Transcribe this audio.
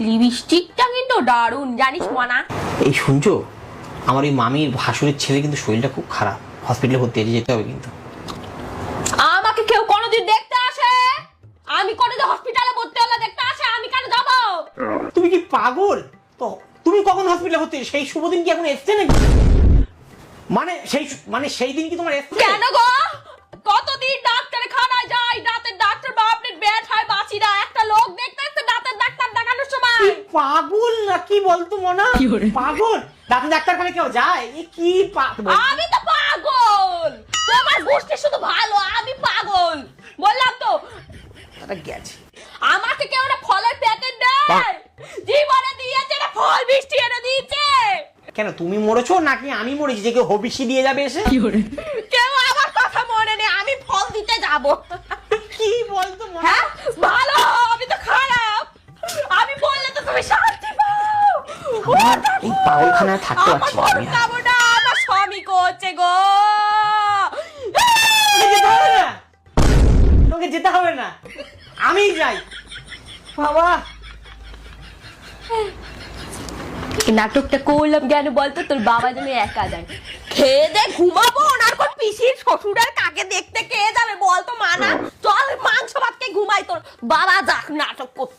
লিপস্টিকটা কিন্তু দারুণ, জানিস মনা? এই শুনছো, আমার ওই মামির ভাসুরের ছেলে কিন্তু শরীরটা খুব খারাপ, হসপিটালে ভর্তি হয়ে যেতে হবে কিন্তু। আমাকে কেউ কোনোদিন দেখতে আসে? আমি কোনোদিন হসপিটালে ভর্তি হলে দেখতে আসে? আমি কেন যাবো? তুমি কি পাগল? তো তুমি কখন হসপিটালে ভর্তি? সেই শুভ দিন কি এখন এসছে নাকি? সেই দিন কি তোমার এসছে? কেন গো? কতদিন ডাক্তার খানায় যাই, দাঁতের ডাক্তার বাপরে বেড হয় বাঁচি না। একটা লোক দেখতে আসছে দাঁতের ডাক্তার দেখানোর সময়। পাগল না কি বলতো মনা? পাগল? দাঁতের ডাক্তারখানে কেউ যায়? এ কি আমি তো পাগল, তোমার গোষ্ঠী শুধু ভালো, আমি পাগল বললাম তো। গেছে আমাকে কেউ না ফলের প্যাকেট দেয়, জীবনে দিয়েছে না ফল মিষ্টি এনে দিয়েছে। কেন তুমি মরেছো নাকি আমি মরেছি যে কেউ হবিষি দিয়ে যাবে এসে? কেউ আমার কথা মনে নেই, আমি ফল দিতে যাব। কি বলতো মনা? হ্যাঁ ভালো, আমি তো খারাপ। আমি বললে তো তুমি শান্তি পাও। এই পাগলখানায় থাকতে পারছি না আমি। যাবো না, আমার স্বামী করছে গো। তোকে যেতে হবে না, আমি যাই বাবা। নাটকটা করলাম কেন বলতো? তোর বাবা যেন একা যায়, খেয়ে দে ঘুমাবো। ওনার কোন পিসির শ্বশুরের কাকে দেখতে কে যাবে বলতো? মানা চল মাংস ভাতকে ঘুমাই, তোর বাবা যাক নাটক করতে।